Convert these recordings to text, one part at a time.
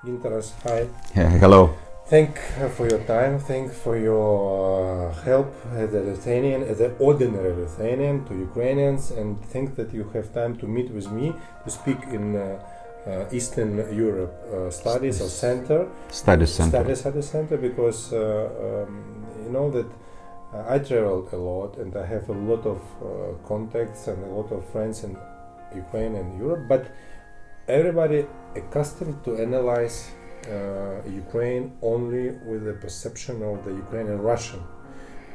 Gintaras, hi. Hello. Thank for your time. Thank for your help as a Lithuanian, as an ordinary Lithuanian to Ukrainians, and thank that you have time to meet with me to speak in Eastern Europe Studies Center, because you know that I travel a lot and I have a lot of contacts and a lot of friends in Ukraine and Europe, but everybody accustomed to analyze Ukraine only with the perception of the Ukrainian-Russian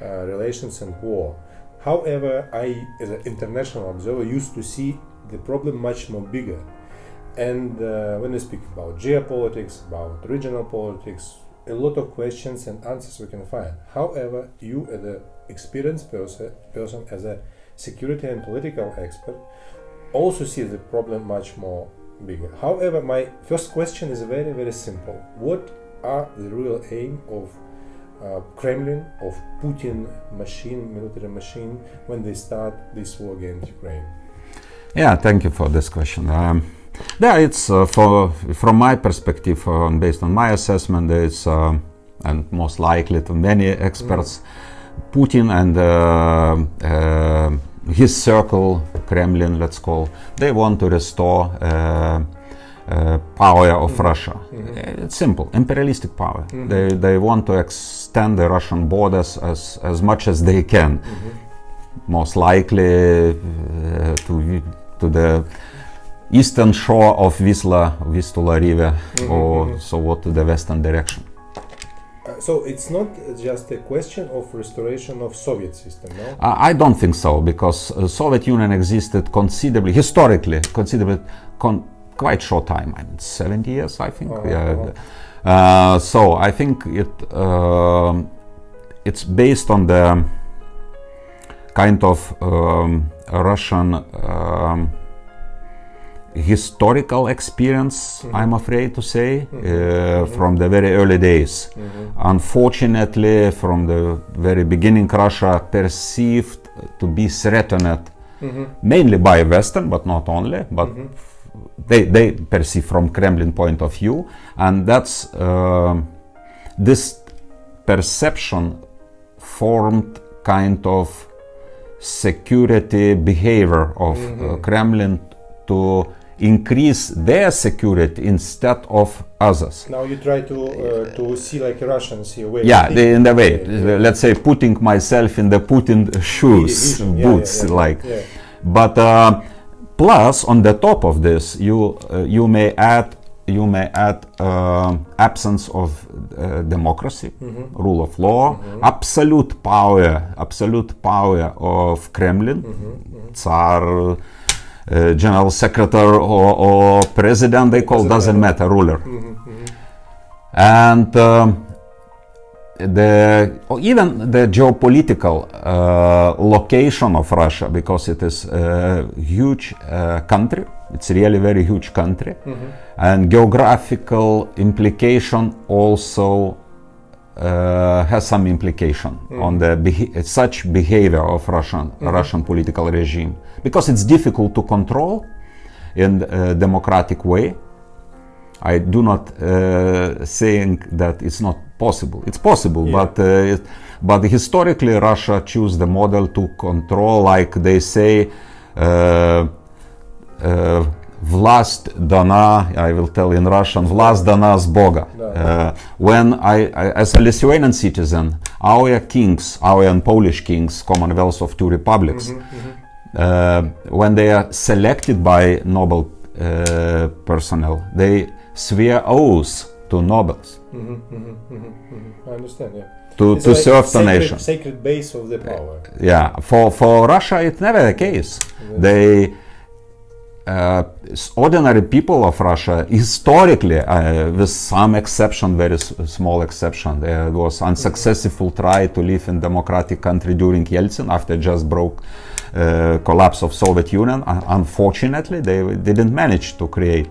relations and war. However, I, as an international observer, used to see the problem much more bigger. And when we speak about geopolitics, about regional politics, a lot of questions and answers we can find. However, you, as an experienced person, as a security and political expert, also see the problem much more bigger. However, my first question is very, very simple. What are the real aim of Kremlin, of Putin machine, military machine, when they start this war against Ukraine? Yeah, thank you for this question. It's from my perspective, based on my assessment, it's and most likely to many experts, Putin and his circle, Kremlin, let's call, they want to restore power of Russia. It's simple, imperialistic power. They want to extend the Russian borders as much as they can, most likely to the eastern shore of Vistula River, or so what, to the western direction. So it's not just a question of restoration of Soviet system, no? I don't think so, because Soviet Union existed historically, quite short time. I mean, 70 years, I think. So I think it's based on the kind of Russian historical experience, I'm afraid to say, from the very early days. Unfortunately, from the very beginning, Russia perceived to be threatened mainly by Western, but not only, but they perceive from Kremlin point of view, and that's this perception formed kind of security behavior of Kremlin to increase their security instead of others. Now you try to see like Russians see a way. Yeah, in the way. Let's say putting myself in the Putin shoes, boots, like. But plus, on the top of this, you may add absence of democracy, rule of law, absolute power of Kremlin, Tsar. General secretary or president, they call, doesn't matter, ruler. And even the geopolitical location of Russia, because it is a huge country, it's really very huge country, and geographical implication also has some implication on the such behavior of Russian political regime, because it's difficult to control in a democratic way. I do not saying that it's not possible. It's possible, but historically Russia chose the model to control, like they say, Vlast dana, I will tell in Russian, Vlast dana s Boga. When I, as a Lithuanian citizen, our kings, our and Polish kings, Commonwealth of two republics, when they are selected by noble personnel, they swear oaths to nobles. I understand, yeah. To serve the nation. Sacred base of the power. Yeah, for Russia it's never the case. They ordinary people of Russia, historically, with some exception, very small exception, there was unsuccessful try to live in democratic country during Yeltsin after just broke collapse of Soviet Union. Unfortunately, they didn't manage to create.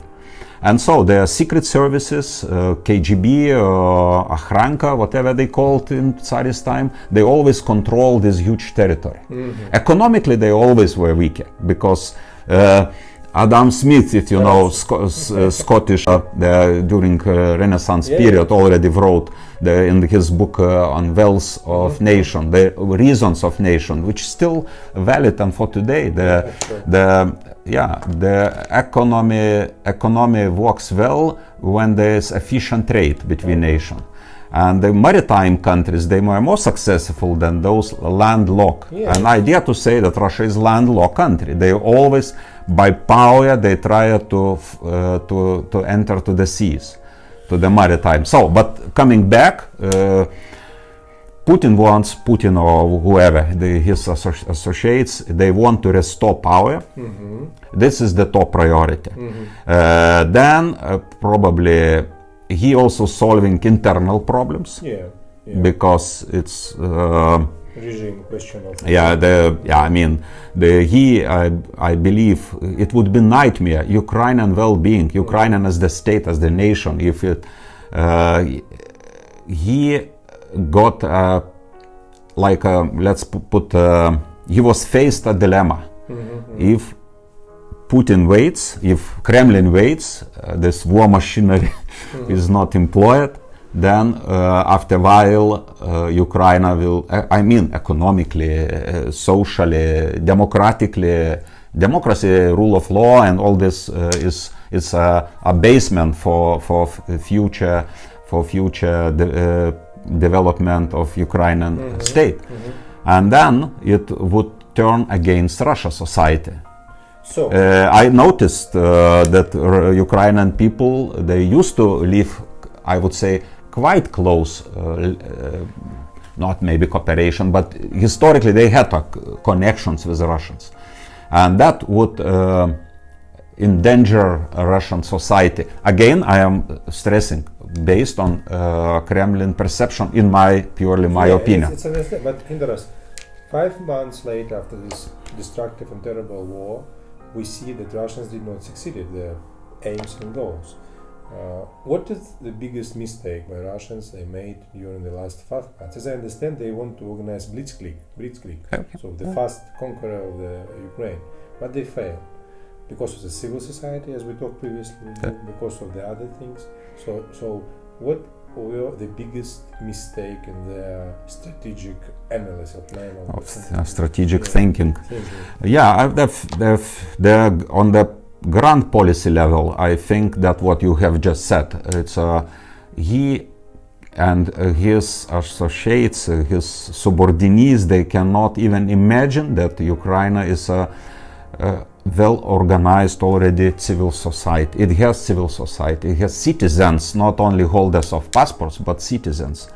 And so their secret services, KGB, Akhranka, whatever they called in Tsarist time, they always controlled this huge territory. Economically, they always were weaker, because Adam Smith, if you know, Scottish, during Renaissance period, already wrote in his book on Wells of Nation, the reasons of nation, which is still valid and for today. The economy works well when there is efficient trade between nations. And the maritime countries, they were more successful than those landlocked. And I dare to say that Russia is landlocked country. They always, by power, they try to enter to the seas, to the maritime. So, but coming back, Putin or whoever, his associates, they want to restore power. This is the top priority. Then probably he also solving internal problems. Because it's regime question of I believe it would be nightmare Ukrainian well-being, Ukrainian as the state, as the nation, if it he got he was faced a dilemma. If Putin waits, if Kremlin waits, this war machinery is not employed, then after a while Ukraine will, economically, socially, democratically, democracy, rule of law, and all this is a basement for future development of Ukrainian state, and then it would turn against Russia society. So I noticed that Ukrainian people, they used to live, I would say, quite close, not maybe cooperation, but historically they had connections with the Russians, and that would endanger Russian society. Again, I am stressing, based on Kremlin perception, in my opinion. It's understand, but Gintaras, 5 months later, after this destructive and terrible war, we see that Russians did not succeed in their aims and goals. What is the biggest mistake by Russians they made during the last 5 months? As I understand, they want to organize blitzkrieg, so the fast conqueror of the Ukraine, but they failed because of the civil society, as we talked previously, because of the other things. So what were the biggest mistake in their strategic analysis of plan of strategic thinking? Yeah, they're on the grand policy level. I think that what you have just said, it's he and his associates, his subordinates, they cannot even imagine that Ukraine is a well-organized already civil society. It has civil society, it has citizens, not only holders of passports, but citizens.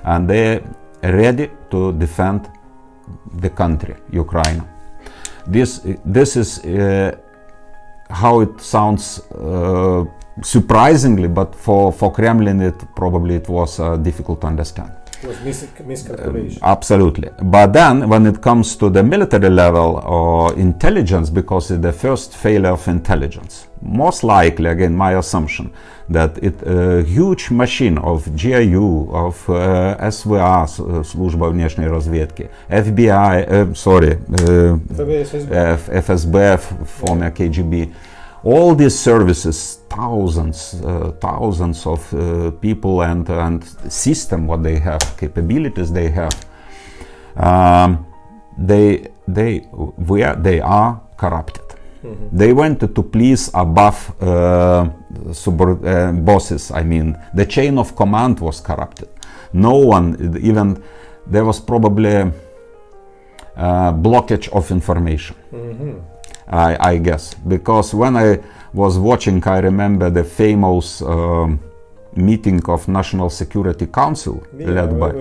And they're ready to defend the country, Ukraine. This is how it sounds surprisingly, but for Kremlin it was difficult to understand. It was miscalculation. Absolutely. But then when it comes to the military level or intelligence, because it's the first failure of intelligence, most likely, again my assumption, that a huge machine of GIU, of SVA, Служба внешней разведки, FBI, FSB, former KGB, all these services, thousands of people and system, what they have, capabilities they have, they are corrupted. They wanted to please above bosses. I mean, the chain of command was corrupted. No one, even there was probably blockage of information. I guess, because when I was watching, I remember the famous meeting of National Security Council led by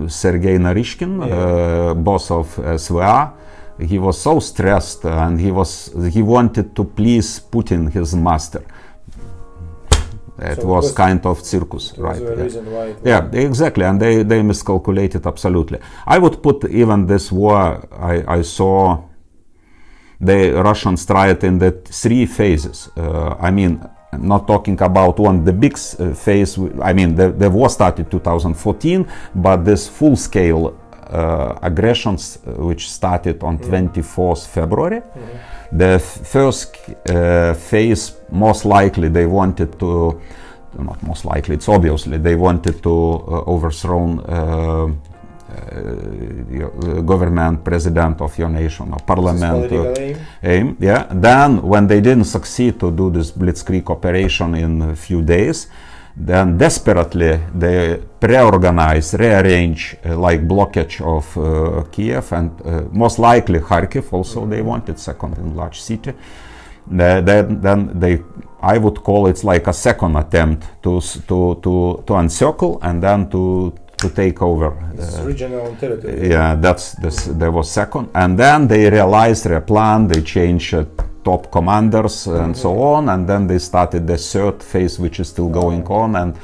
Sergei Narishkin, boss of SVA. He was so stressed, and he wanted to please Putin, his master. It was kind of circus, right? Yeah, exactly, and they miscalculated absolutely. I would put even this war, I saw the Russians tried in the 3 phases. I mean, I'm not talking about the big phase. I mean, the war started 2014, but this full-scale aggressions which started on 24th February. The first phase, most likely they wanted to, not most likely, it's obviously they wanted to overthrow government, president of your nation, or parliament. Aim. Yeah. Then, when they didn't succeed to do this blitzkrieg operation in a few days, then desperately they rearrange like blockage of Kiev and most likely Kharkiv. Also, they wanted second in large city. Then they, I would call it like a second attempt to encircle and then to take over. It's regional territory. Yeah, there was second, and then they realized their plan. They changed top commanders and so on, and then they started the third phase, which is still going on. And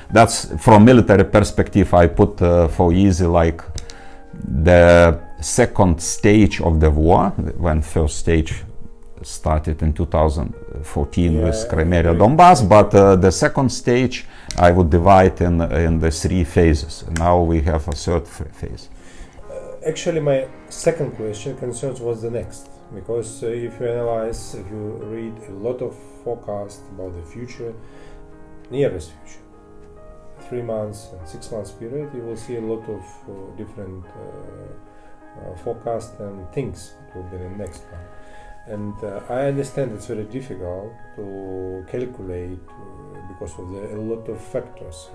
that's from military perspective. I put for easy like the second stage of the war, when first stage started in 2014 with Crimea, Donbass, but the second stage I would divide in the three phases. Now we have a third phase. Actually, my second question concerns was the next, because if you analyze, if you read a lot of forecasts about the future, nearest future, 3 months and 6 months period, you will see a lot of different forecasts and things that will be the next one. And I understand it's very difficult to calculate because of a lot of factors.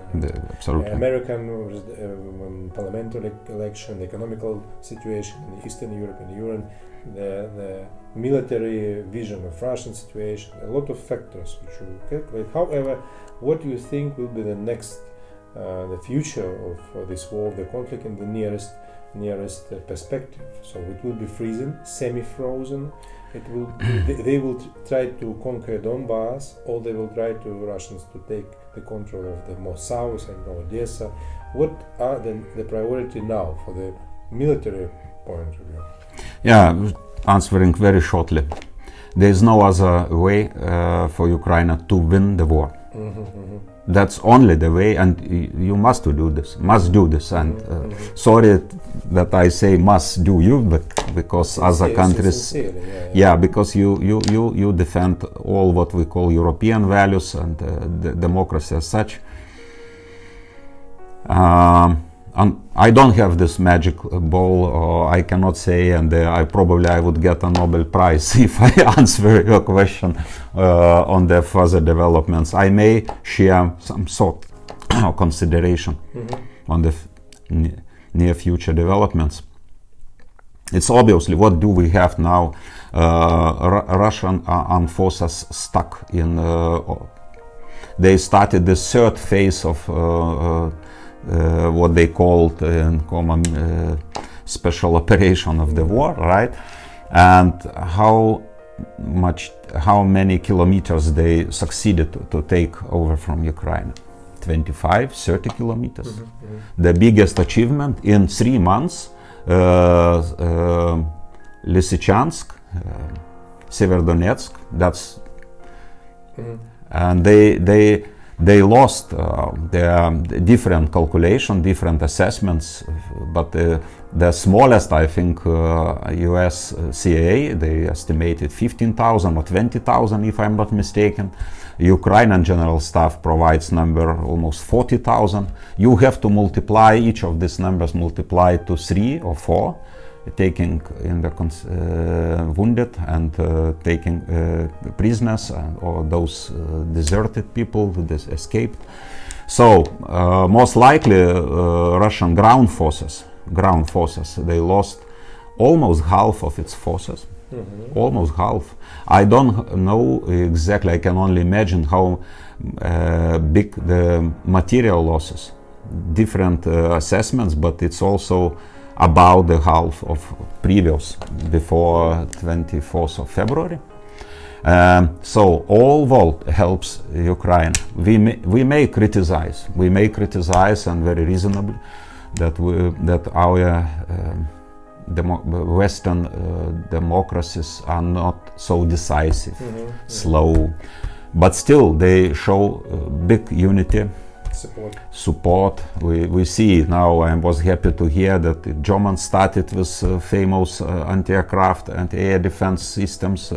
Absolutely. American parliamentary election, the economical situation in Eastern Europe and Europe, the military vision of Russian situation, a lot of factors which you calculate. However, what do you think will be the next, the future of this war, the conflict in the nearest perspective? So it will be freezing, semi-frozen. It will. They will try to conquer Donbass, or they will try to Russians to take the control of the more south and Odessa. What are the priority now for the military point of view? Yeah, answering very shortly. There is no other way for Ukraine to win the war. That's only the way, and you must do this. And sorry that I say must do you, but because other countries, because you defend all what we call European values and the democracy as such. And I don't have this magic ball, or I cannot say, and I would get a Nobel Prize if I answer your question on the further developments. I may share some sort of consideration on the near future developments. It's obviously, what do we have now? Russian armed forces stuck in. They started the third phase of. What they called in common special operation of the war, right? And how many kilometers they succeeded to take over from Ukraine? 25, 30 kilometers. The biggest achievement in 3 months, Lysychansk, Severodonetsk, that's, and they lost their different calculation, different assessments, but the smallest, I think, US CAA, they estimated 15,000 or 20,000, if I'm not mistaken. Ukrainian General Staff provides number almost 40,000. You have to multiply each of these numbers, multiply to 3 or 4, taking in the wounded and taking prisoners or those deserted people that escaped. So most likely Russian ground forces, they lost almost half of its forces. Almost half. I don't know exactly, I can only imagine how big the material losses. Different assessments, but it's also about the half of previous, before 24th of February. So all that helps Ukraine. We may criticize, and very reasonably, that our Western democracies are not so decisive, slow, but still they show big unity, support. We see now. I was happy to hear that the Germans started with famous anti-aircraft, anti-air defense systems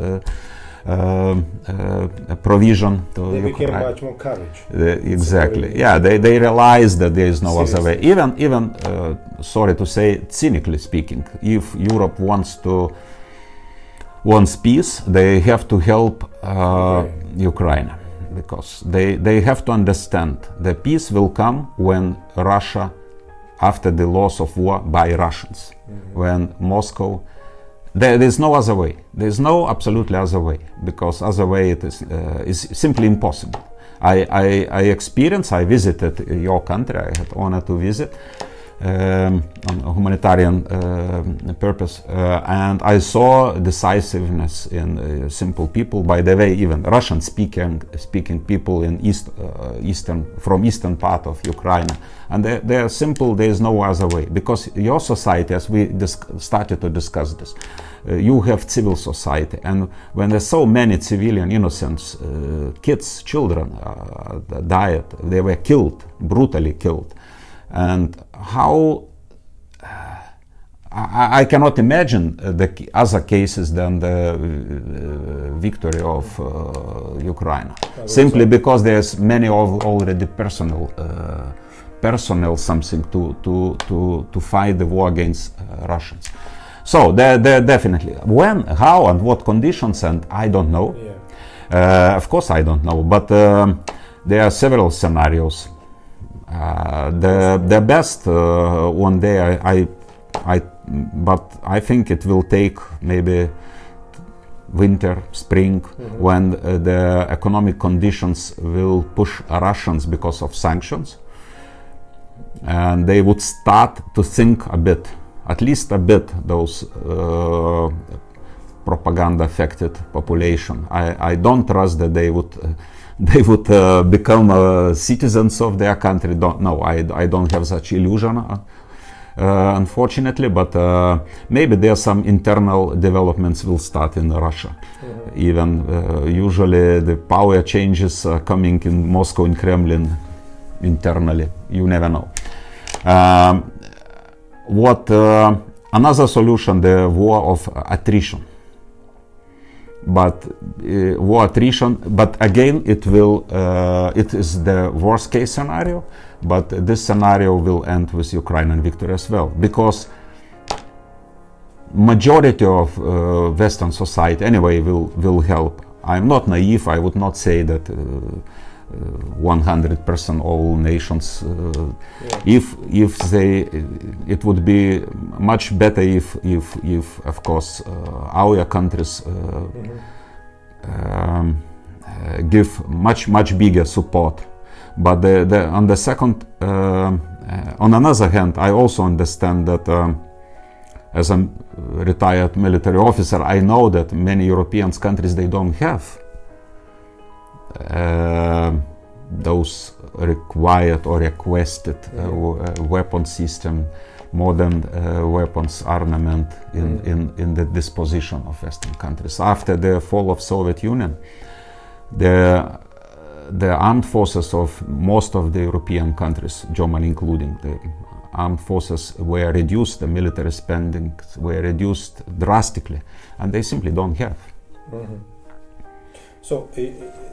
provision. They became much more courage. Exactly. Yeah, they realized that there is no other way. Even sorry to say, cynically speaking, if Europe wants peace, they have to help Ukraine, because they have to understand the peace will come when Russia, after the loss of war by Russians, when Moscow, there is no other way. There is no absolutely other way, because other way it is simply impossible. I experienced, I visited your country, I had honor to visit on a humanitarian purpose, and I saw decisiveness in simple people. By the way, even Russian speaking people in eastern part of Ukraine, and they are simple. There is no other way, because your society, as we started to discuss this, you have civil society, and when there's so many civilian innocents, kids, children died, they were killed, brutally killed. And how I cannot imagine the other cases than the victory of Ukraine, simply because there's many already personal something to fight the war against Russians. So they're definitely when, how, and what conditions, and I don't know. Of course I don't know, but there are several scenarios. The best one day but I think it will take maybe winter, spring, when the economic conditions will push Russians because of sanctions, and they would start to think a bit, at least a bit, those propaganda affected population. I don't trust that they would become citizens of their country. I don't have such illusion, unfortunately, but maybe there are some internal developments will start in Russia. Even usually the power changes are coming in Moscow, in Kremlin, internally. You never know. Another solution, the war of attrition. But war attrition, but again it is the worst case scenario, but this scenario will end with Ukrainian victory as well, because majority of Western society anyway will help. I'm not naive, I would not say that 100% all nations, it would be much better if of course our countries give much bigger support. But on the second, on another hand, I also understand that as a retired military officer, I know that many European countries, they don't have those required or requested weapon system, modern weapons armament in the disposition of Western countries. After the fall of Soviet Union, the armed forces of most of the European countries, Germany including, the armed forces were reduced, the military spending were reduced drastically, and they simply don't have. So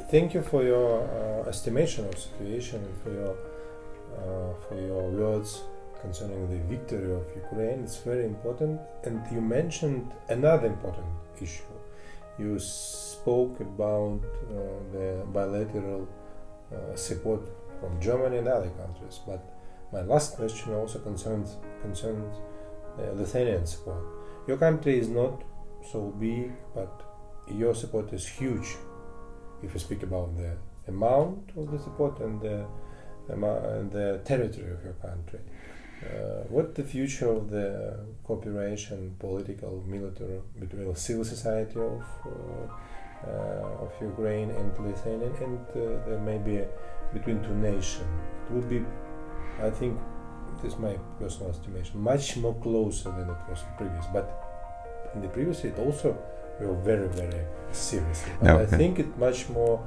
thank you for your estimation of situation and for your words concerning the victory of Ukraine. It's very important. And you mentioned another important issue. You spoke about the bilateral support from Germany and other countries. But my last question also concerns Lithuanian support. Your country is not so big, but your support is huge. If you speak about the amount of the support and the territory of your country, what's the future of the cooperation, political, military, between civil society of Ukraine and Lithuania, and there may be between two nations? It would be, I think, this is my personal estimation, much more closer than it was previous. But in the previous, it also were very, very serious. But I think it's much more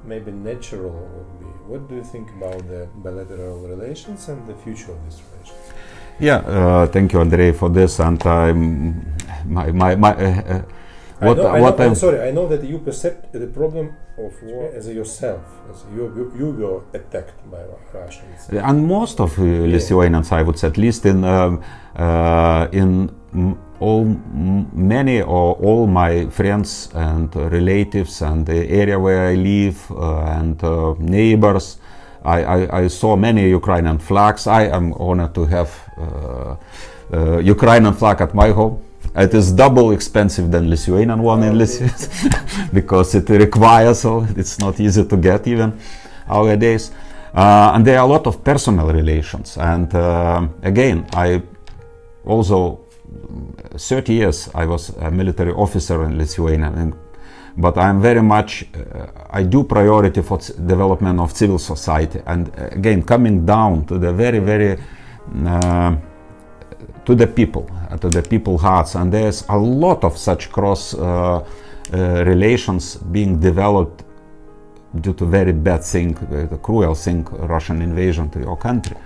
maybe natural would be. What do you think about the bilateral relations and the future of these relations? Yeah, thank you, Andrei, for this. And I know that you perceive the problem of war as yourself, as you were attacked by Russians. And most of Lithuanians, I would say, at least in all my friends and relatives and the area where I live and neighbors, I saw many Ukrainian flags. I am honored to have Ukrainian flag at my home. It is double expensive than Lithuanian one in Lithuania because it requires, so it's not easy to get even nowadays. And there are a lot of personal relations. And again, I also 30 years I was a military officer in Lithuania, but I'm very much I do priority for development of civil society, and again coming down to the very to the people hearts, and there's a lot of such cross relations being developed due to very bad thing, the cruel thing, Russian invasion to your country.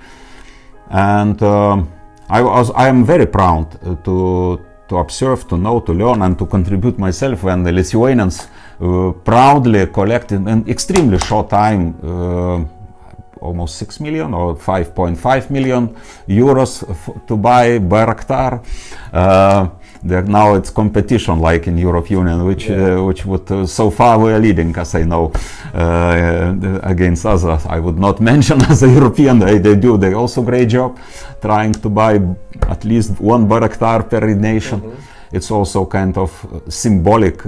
And I am very proud to observe, to know, to learn, and to contribute myself when the Lithuanians proudly collect in an extremely short time almost 6 million or 5.5 million euros to buy Bayraktar. Now it's competition like in European Union, which would so far we are leading, as I know, against others. I would not mention as a European, they also great job trying to buy at least one Bayraktar per nation. It's also kind of symbolic.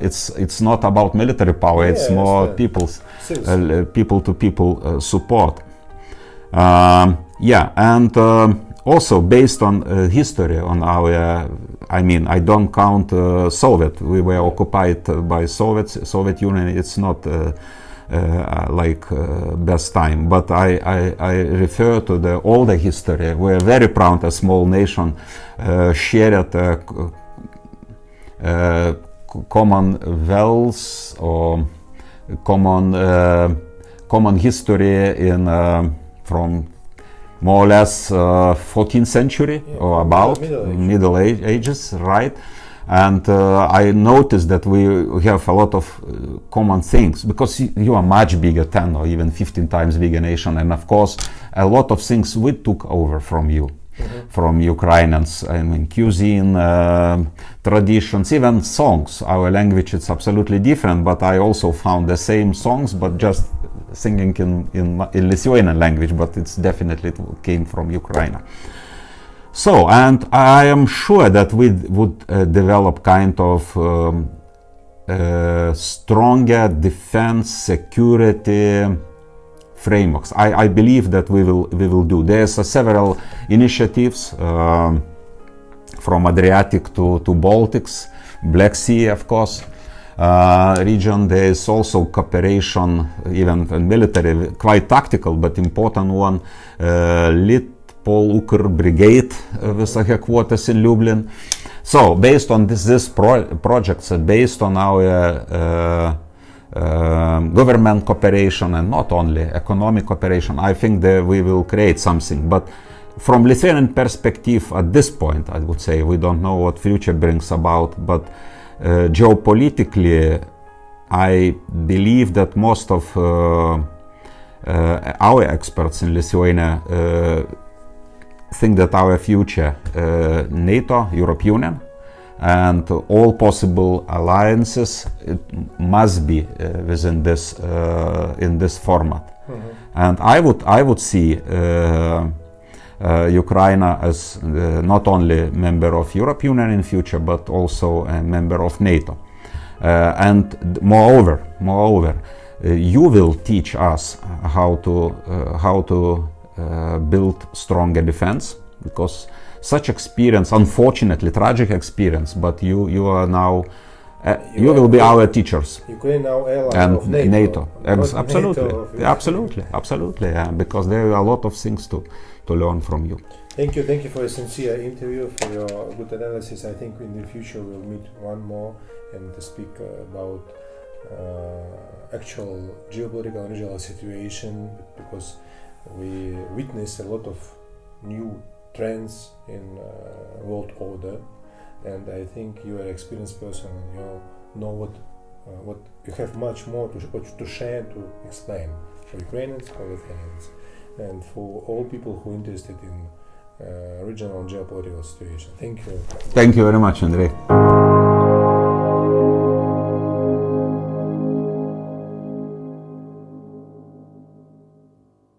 It's not about military power. It's more people to people support. And also based on history on our. I don't count Soviet. We were occupied by Soviet Union. It's not like best time, but I refer to the older history. We're very proud, a small nation, shared commonwealth or common history in from more or less 14th century or about Middle Ages, right? And I noticed that we have a lot of common things because you are much bigger, 10 or even 15 times bigger nation, and of course a lot of things we took over from you, from Ukrainians. I mean, cuisine, traditions, even songs. Our language is absolutely different, but I also found the same songs, but just singing in Lithuanian language, but it's definitely came from Ukraine. So, and I am sure that we would develop kind of stronger defense security frameworks. I believe that we will do. There's several initiatives from Adriatic to Baltics, Black Sea, of course. Region. There is also cooperation, even in military, quite tactical but important one. Litpol Brigade with a headquarters in Lublin. So based on this projects, based on our government cooperation and not only economic cooperation, I think that we will create something. But from Lithuanian perspective, at this point, I would say we don't know what future brings about, but geopolitically, I believe that most of our experts in Lithuania think that our future, NATO, European Union, and all possible alliances, it must be within this in this format. And I would see Ukraine as not only member of European Union in future, but also a member of NATO. And moreover, you will teach us how to build stronger defense, because such experience, unfortunately, tragic experience, but you are now. You will be our teachers. Ukraine now ally and of NATO. Absolutely, yeah, because there are a lot of things to learn from you. Thank you for a sincere interview, for your good analysis. I think in the future we'll meet one more and to speak about actual geopolitical and regional situation, because we witness a lot of new trends in world order, and I think you are an experienced person and you know what you have much more to share, to explain for Ukrainians, for Lithuanians, and for all people who are interested in regional and geopolitical situation. Thank you. Thank you very much, Andrei.